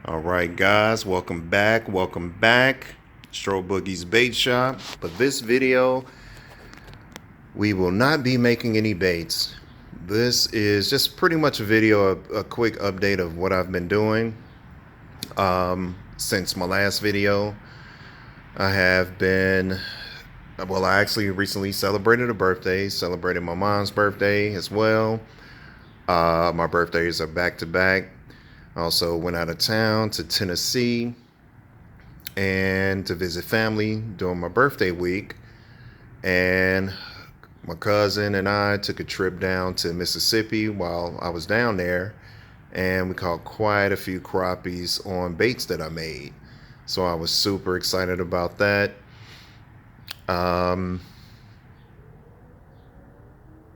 All right, guys, welcome back. Stroboogybaitshop. But this video, we will not be making any baits. This is just pretty much a video, a quick update of what I've been doing since my last video. I actually recently celebrated a birthday, celebrated my mom's birthday as well. My birthdays are back to back. I also went out of town to Tennessee and to visit family during my birthday week. And my cousin and I took a trip down to Mississippi while I was down there, and we caught quite a few crappies on baits that I made. So I was super excited about that.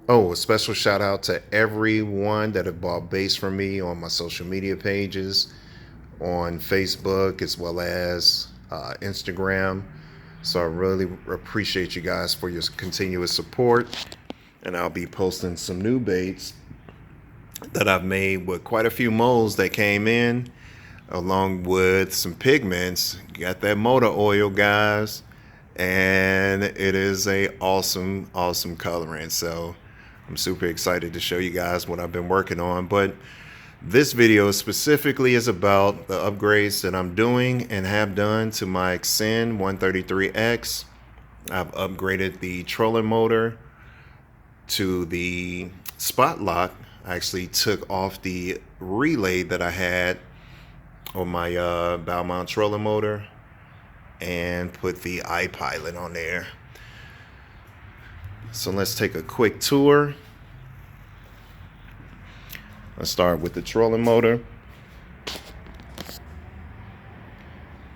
Oh, a special shout out to everyone that have bought baits from me on my social media pages, on Facebook as well as Instagram. So I really appreciate you guys for your continuous support. And I'll be posting some new baits that I've made with quite a few molds that came in, along with some pigments. Got that motor oil, guys, and it is a awesome coloring. So I'm super excited to show you guys what I've been working on. But this video specifically is about the upgrades that I'm doing and have done to my Xen 133X. I've upgraded the trolling motor to the spot lock. I actually took off the relay that I had on my bow mount trolling motor and put the iPilot on there. So let's take a quick tour. Let's start with the trolling motor.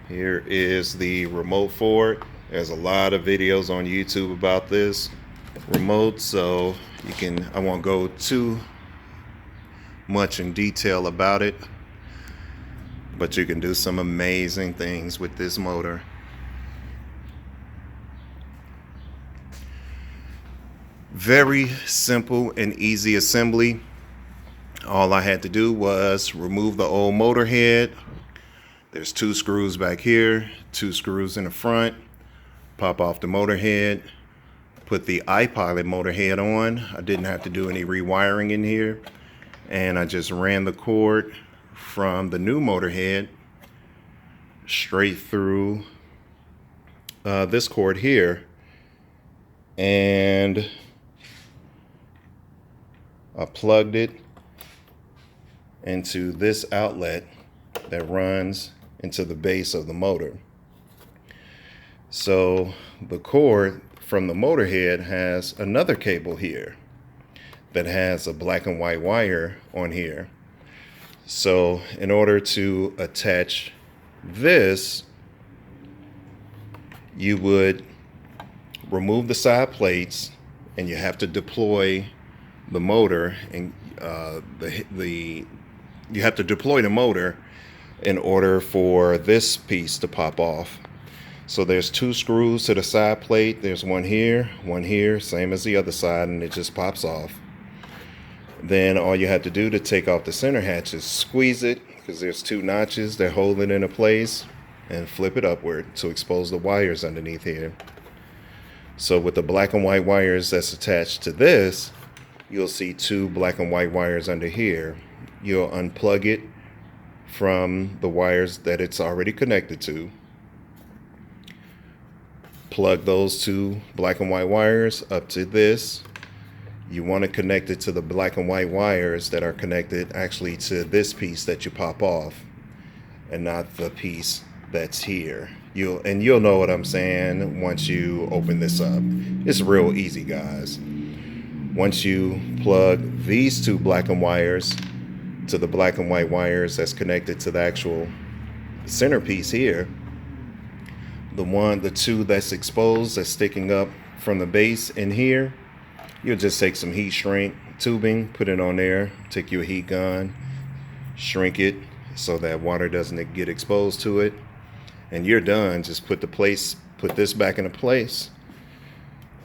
Here is the remote for it. There's a lot of videos on YouTube about this remote, so I won't go too much in detail about it, but you can do some amazing things with this motor. Very simple and easy assembly. All I had to do was remove the old motor head. There's 2 screws back here, 2 screws in the front. Pop off the motor head, put the iPilot motor head on. I didn't have to do any rewiring in here. And I just ran the cord from the new motor head straight through this cord here. And I plugged it into this outlet that runs into the base of the motor. So the cord from the motor head has another cable here that has a black and white wire on here. So in order to attach this, you would remove the side plates and you have to deploy the motor, and you have to deploy the motor in order for this piece to pop off. So there's 2 screws to the side plate. There's one here, same as the other side, and it just pops off. Then all you have to do to take off the center hatch is squeeze it, because there's 2 notches that hold it into place, and flip it upward to expose the wires underneath here. So with the black and white wires that's attached to this, you'll see 2 black and white wires under here. You'll unplug it from the wires that it's already connected to. Plug those 2 black and white wires up to this. You want to connect it to the black and white wires that are connected actually to this piece that you pop off, and not the piece that's here. You'll know what I'm saying once you open this up. It's real easy, guys. Once you plug these 2 black and wires to the black and white wires that's connected to the actual centerpiece here, the 2 that's exposed, that's sticking up from the base in here, you'll just take some heat shrink tubing, put it on there, take your heat gun, shrink it so that water doesn't get exposed to it, and you're done. Just put this back into place.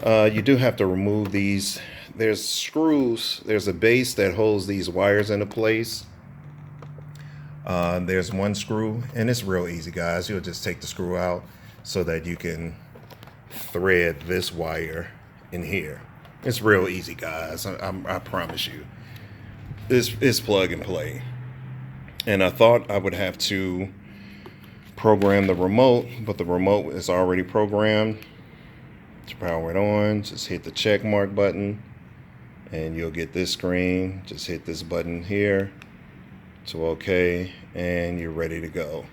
You do have to remove these. There's screws, there's a base that holds these wires into place. There's one screw, and it's real easy, guys. You'll just take the screw out so that you can thread this wire in here. It's real easy, guys. I promise you. It's plug and play. And I thought I would have to program the remote, but the remote is already programmed to power it on. Just hit the check mark button and you'll get this screen. Just hit this button here to OK, and you're ready to go.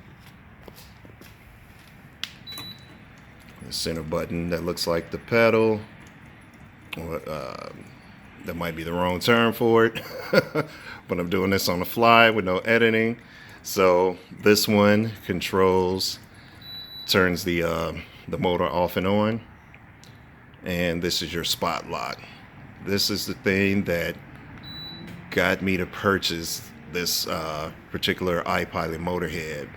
The center button that looks like the pedal, that might be the wrong term for it, but I'm doing this on the fly with no editing. So this one turns the motor off and on, and this is your spot lock. This is the thing that got me to purchase this particular iPilot motor head,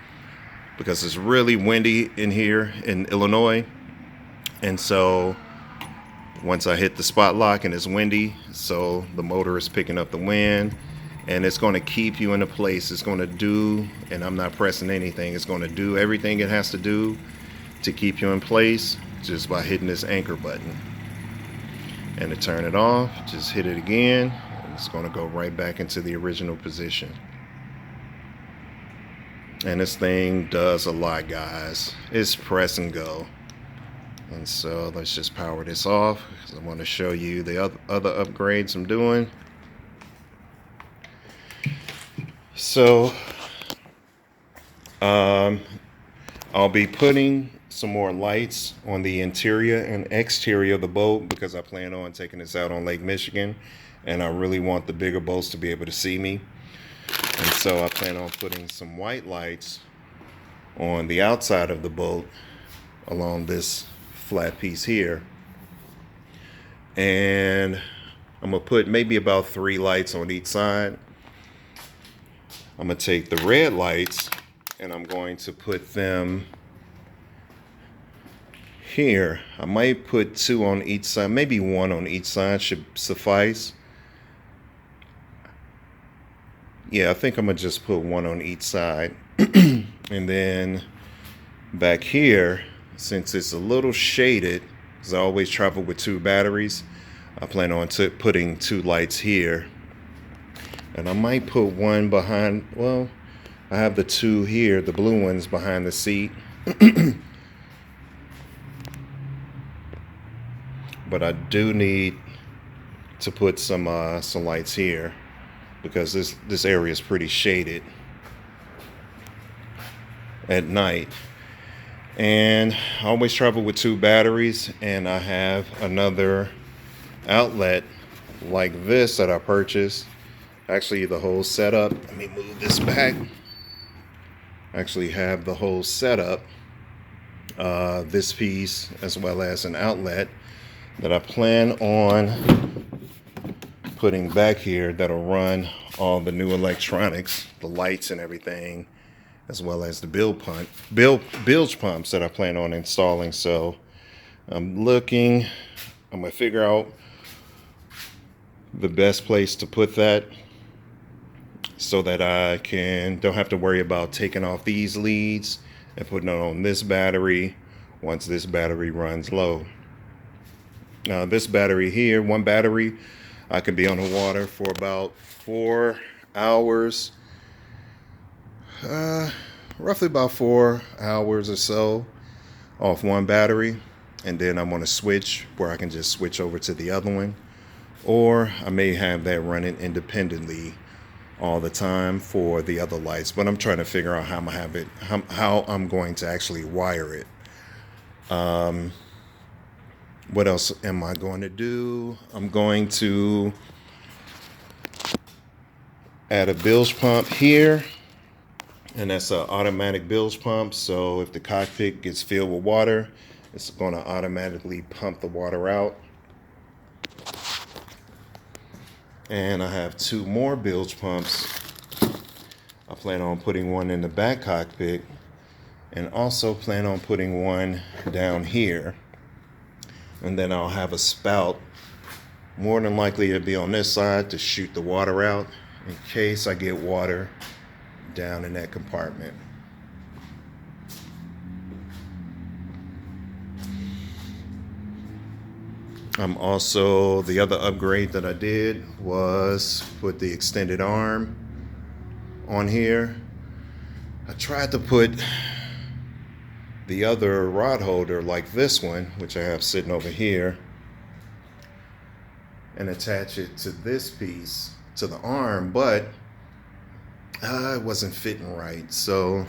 because it's really windy in here in Illinois, and so once I hit the spot lock and it's windy, so the motor is picking up the wind, and it's going to keep you in a place. It's going to do, and I'm not pressing anything, it's going to do everything it has to do to keep you in place just by hitting this anchor button. And to turn it off, just hit it again, and it's going to go right back into the original position. And this thing does a lot, guys. It's press and go. And so let's just power this off, because I want to show you the other upgrades I'm doing. So I'll be putting some more lights on the interior and exterior of the boat, because I plan on taking this out on Lake Michigan, and I really want the bigger boats to be able to see me. And so I plan on putting some white lights on the outside of the boat along this flat piece here, and I'm gonna put maybe about 3 lights on each side. I'm gonna take the red lights and I'm going to put them here. I might put 2 on each side, maybe 1 on each side should suffice. Yeah, I think I'm gonna just put 1 on each side. And then back here, since it's a little shaded, because I always travel with 2 batteries, I plan on putting 2 lights here. And I might put 1 behind, well, I have the 2 here, the blue ones behind the seat. But I do need to put some lights here, because this area is pretty shaded at night. And I always travel with 2 batteries, and I have another outlet like this that I purchased. Actually, the whole setup, let me move this back. I actually have the whole setup, this piece, as well as an outlet that I plan on putting back here that'll run all the new electronics, the lights and everything, as well as the bilge pumps that I plan on installing. So I'm gonna figure out the best place to put that, so that I don't have to worry about taking off these leads and putting it on this battery once this battery runs low. Now this battery here, 1 battery, I can be on the water for about 4 hours, roughly about 4 hours or so off 1 battery, and then I'm going to switch where I can just switch over to the other one, or I may have that running independently all the time for the other lights. But I'm trying to figure out how I'm going to actually wire it. What else am I going to do? I'm going to add a bilge pump here, and that's an automatic bilge pump. So if the cockpit gets filled with water, it's going to automatically pump the water out. And I have 2 more bilge pumps. I plan on putting 1 in the back cockpit, and also plan on putting 1 down here. And then I'll have a spout, more than likely to be on this side, to shoot the water out in case I get water down in that compartment. Also, the other upgrade that I did was put the extended arm on here. I tried to put the other rod holder like this one, which I have sitting over here, and attach it to this piece, to the arm, but it wasn't fitting right. So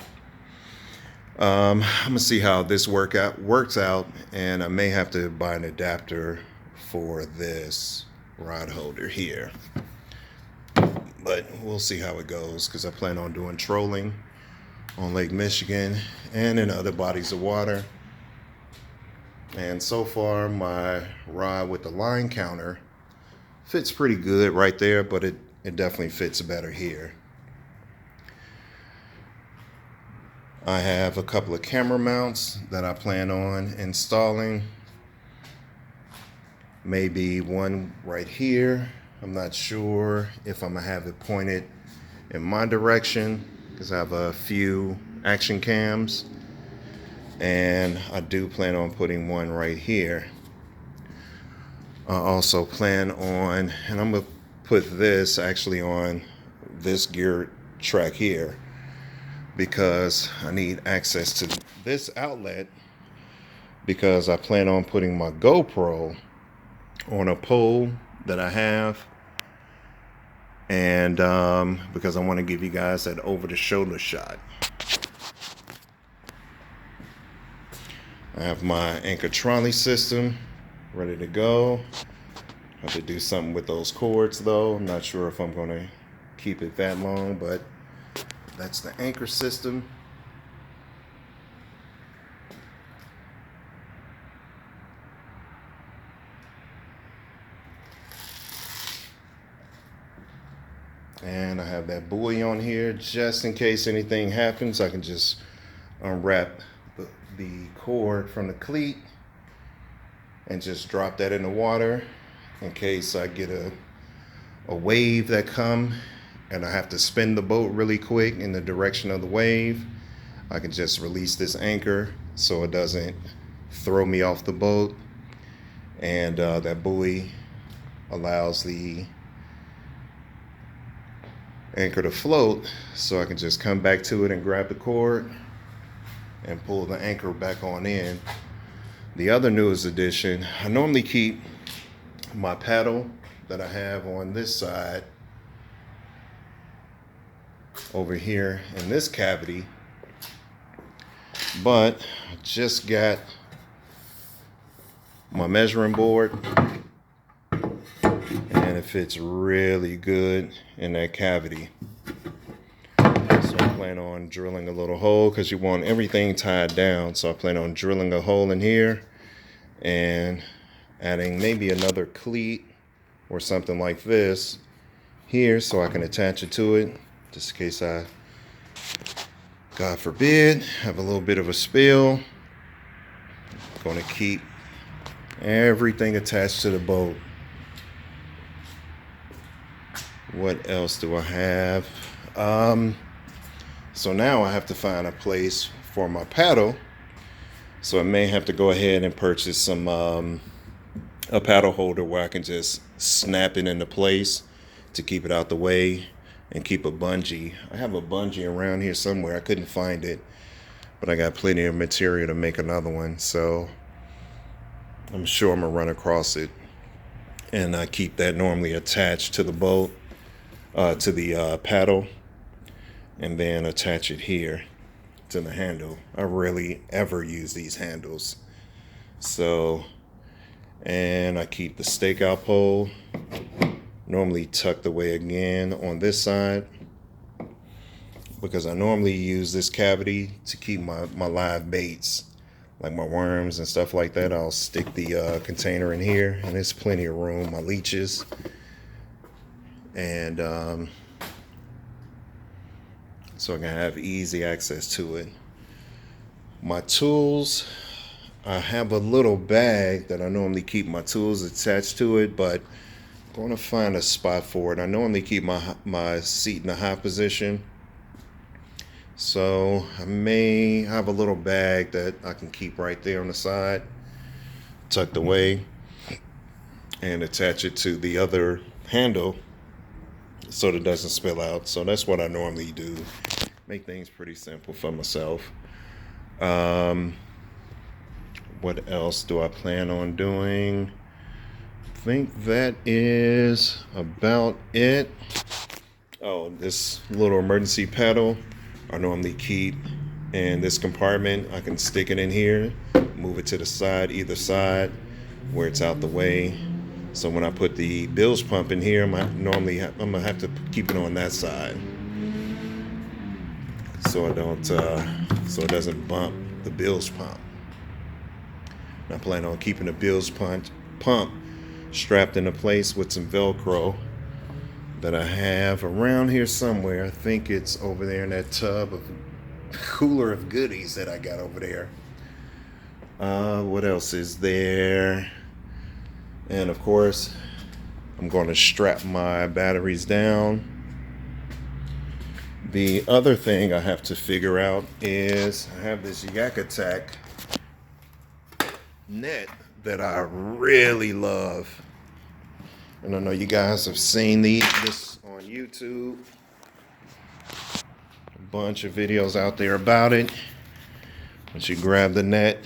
I'm gonna see how this works out, and I may have to buy an adapter for this rod holder here. But we'll see how it goes, because I plan on doing trolling on Lake Michigan and in other bodies of water. And so far, my rod with the line counter fits pretty good right there, but it definitely fits better here. I have a couple of camera mounts that I plan on installing. Maybe one right here. I'm not sure if I'm gonna have it pointed in my direction, because I have a few action cams, and I do plan on putting one right here. I also plan on, and I'm gonna put this actually on this gear track here, because I need access to this outlet, because I plan on putting my GoPro on a pole that I have, and because I want to give you guys that over-the-shoulder shot. I have my anchor trolley system ready to go. I have to do something with those cords though. I'm not sure if I'm going to keep it that long, but that's the anchor system. And I have that buoy on here just in case anything happens. I can just unwrap the cord from the cleat and just drop that in the water in case I get a wave that come and I have to spin the boat really quick in the direction of the wave. I can just release this anchor so it doesn't throw me off the boat. And that buoy allows the anchor to float, so I can just come back to it and grab the cord and pull the anchor back on in. The other newest addition, I normally keep my paddle that I have on this side over here in this cavity, but I just got my measuring board, and it fits really good in that cavity. So I plan on drilling a little hole, because you want everything tied down. So I plan on drilling a hole in here and adding maybe another cleat or something like this here, so I can attach it to it, just in case I, God forbid, have a little bit of a spill. I'm going to keep everything attached to the boat. What else do I have? So now I have to find a place for my paddle. So I may have to go ahead and purchase some a paddle holder where I can just snap it into place to keep it out the way, and keep a bungee. I have a bungee around here somewhere. I couldn't find it, but I got plenty of material to make another one. So I'm sure I'm gonna run across it, and I keep that normally attached to the boat, to the paddle, and then attach it here to the handle. I rarely ever use these handles. So, and I keep the stakeout pole normally tucked away again on this side, because I normally use this cavity to keep my live baits, like my worms and stuff like that. I'll stick the container in here, and there's plenty of room, my leeches, and so I can have easy access to it. My tools, I have a little bag that I normally keep my tools attached to it, but I'm going to find a spot for it. I normally keep my seat in a high position, So I may have a little bag that I can keep right there on the side, tucked away, and attach it to the other handle so that it doesn't spill out. So that's what I normally do. Make things pretty simple for myself. What else do I plan on doing? I think that is about it. Oh, this little emergency pedal I normally keep in this compartment. I can stick it in here, move it to the side, either side, where it's out the way. So when I put the bilge pump in here, I'm gonna have to keep it on that side, so so it doesn't bump the bilge pump. And I plan on keeping the bilge pump strapped into place with some Velcro that I have around here somewhere. I think it's over there in that cooler of goodies that I got over there. What else is there? And of course, I'm going to strap my batteries down. The other thing I have to figure out is I have this Yak Attack net that I really love. And I know you guys have seen this on YouTube. A bunch of videos out there about it. Once you grab the net,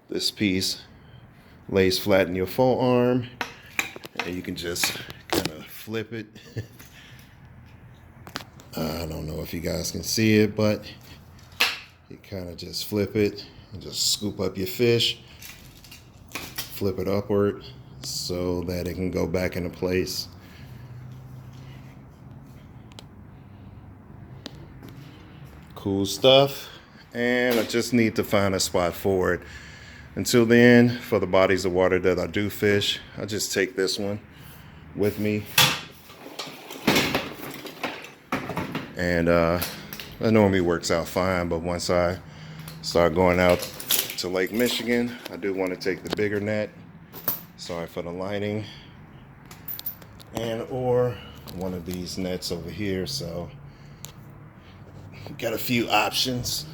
this piece lays flat in your forearm, and you can just kind of flip it. I don't know if you guys can see it, but you kind of just flip it and just scoop up your fish, flip it upward so that it can go back into place. Cool stuff. And I just need to find a spot for it. Until then, for the bodies of water that I do fish, I just take this one with me. And that normally works out fine, but once I start going out to Lake Michigan, I do want to take the bigger net. Sorry for the lighting. And or one of these nets over here. So got a few options.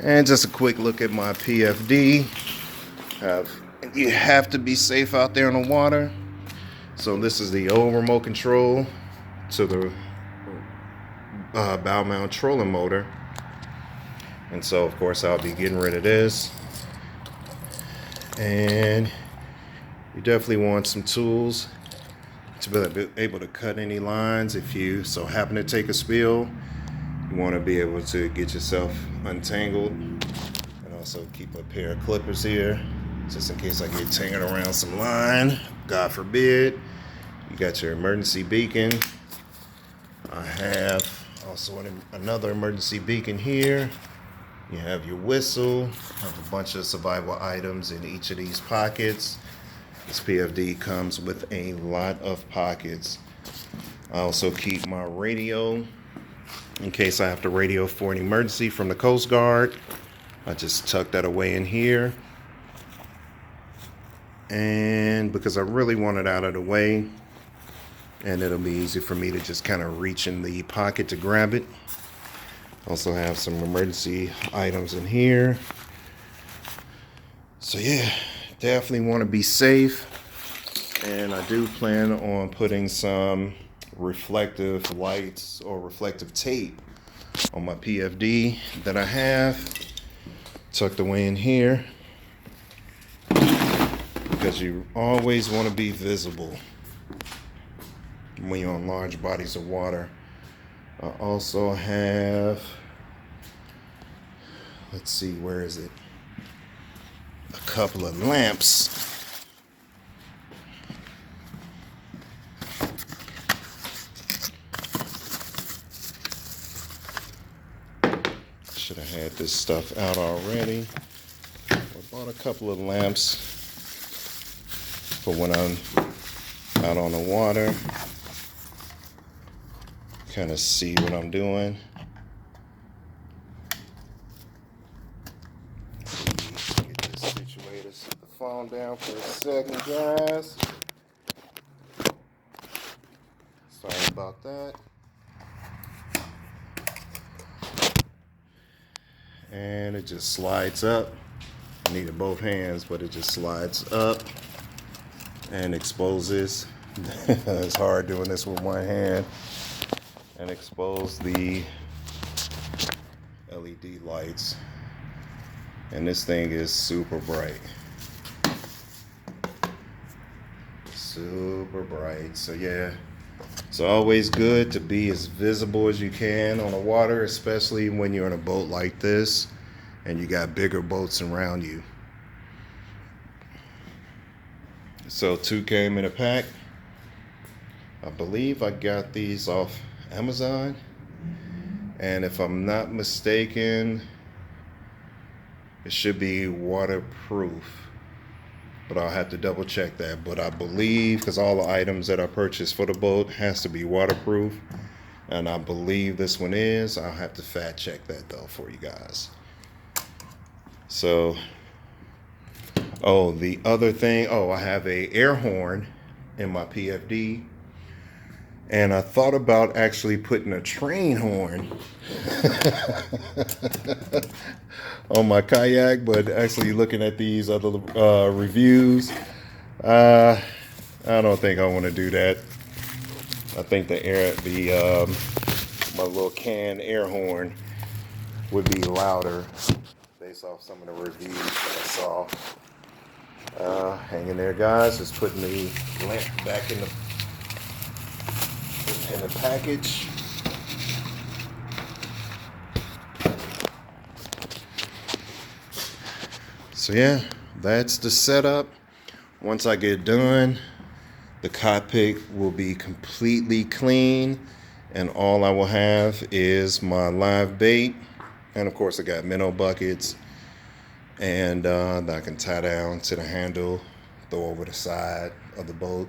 And just a quick look at my PFD. You have to be safe out there in the water. So this is the old remote control to the bow mount trolling motor. And so of course I'll be getting rid of this. And you definitely want some tools to be able to cut any lines if you so happen to take a spill. You want to be able to get yourself untangled, and also keep a pair of clippers here just in case I get tangled around some line, God forbid. You got your emergency beacon. I have also another emergency beacon here. You have your whistle. I have a bunch of survival items in each of these pockets. This PFD comes with a lot of pockets. I also keep my radio in case I have to radio for an emergency from the Coast Guard. I just tuck that away in here. And because I really want it out of the way, and it'll be easy for me to just kind of reach in the pocket to grab it. Also have some emergency items in here. So yeah, definitely want to be safe. And I do plan on putting some reflective lights or reflective tape on my PFD that I have tucked away in here, because you always want to be visible when you're on large bodies of water. I also have, let's see, where is it? A couple of lamps. Should have had this stuff out already. I bought a couple of lamps for when I'm out on the water. Kind of see what I'm doing. Get this situated. Set the phone down for a second, guys. Sorry about that. and it just slides up. I needed both hands, but it just slides up and exposes. It's hard doing this with one hand. And expose the LED lights. And this thing is super bright. Super bright. So yeah, it's always good to be as visible as you can on the water, especially when you're in a boat like this and you got bigger boats around you. So 2 came in a pack. I believe I got these off Amazon, and if I'm not mistaken, it should be waterproof, but I'll have to double check that. But I believe, because all the items that I purchased for the boat has to be waterproof, and I believe this one is. I'll have to fact check that though for you guys. So the other thing, I have a air horn in my PFD, and I thought about actually putting a train horn on my kayak, but actually looking at these other reviews, I don't think I want to do that. I think my little can air horn would be louder based off some of the reviews that I saw. Hanging there, guys. Just putting the lamp back in the package. So yeah, that's the setup. Once I get done, the cockpit will be completely clean, and all I will have is my live bait, and of course I got minnow buckets, and that I can tie down to the handle, throw over the side of the boat.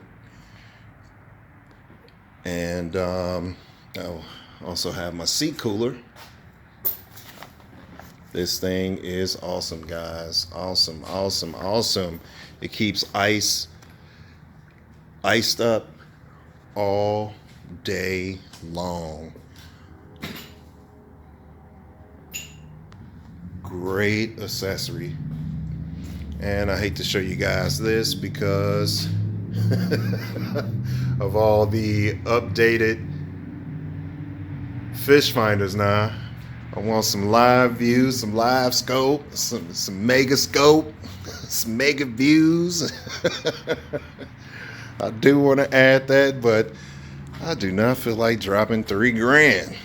And I'll also have my seat cooler. This thing is awesome, guys. Awesome, awesome, awesome. It keeps iced up all day long. Great accessory. And I hate to show you guys this because of all the updated fish finders now. I want some live views, some live scope, some mega scope, some mega views. I do want to add that, but I do not feel like dropping $3,000.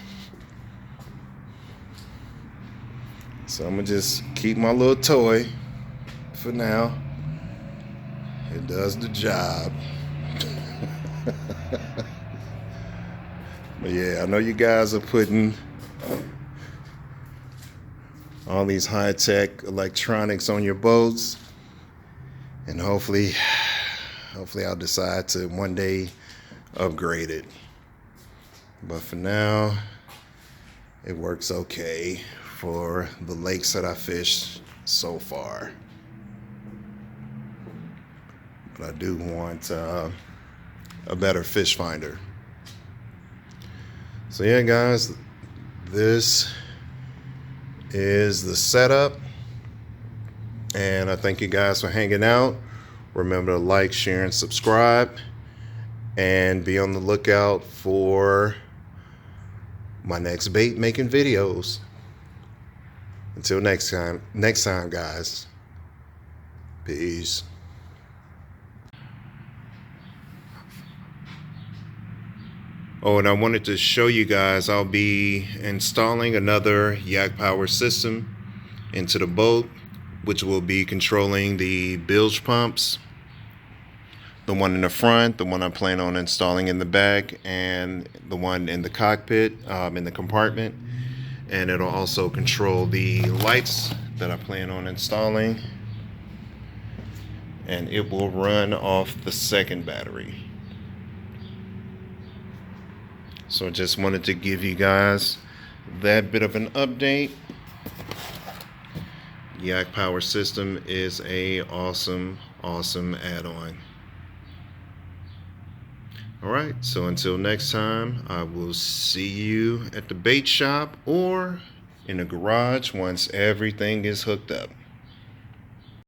So I'm gonna just keep my little toy for now. It does the job. But yeah, I know you guys are putting all these high-tech electronics on your boats, and hopefully I'll decide to one day upgrade it. But for now, it works okay for the lakes that I fished so far. But I do want a better fish finder. So yeah, guys, this is the setup, and I thank you guys for hanging out. Remember to like, share, and subscribe, and be on the lookout for my next bait making videos. Until next time, guys. Peace. Oh, and I wanted to show you guys, I'll be installing another Yak Power system into the boat, which will be controlling the bilge pumps. The one in the front, the one I plan on installing in the back, and the one in the cockpit, in the compartment. And it'll also control the lights that I plan on installing. And it will run off the second battery. So I just wanted to give you guys that bit of an update. Yak Power System is a awesome add-on. Alright, so until next time, I will see you at the bait shop or in the garage once everything is hooked up.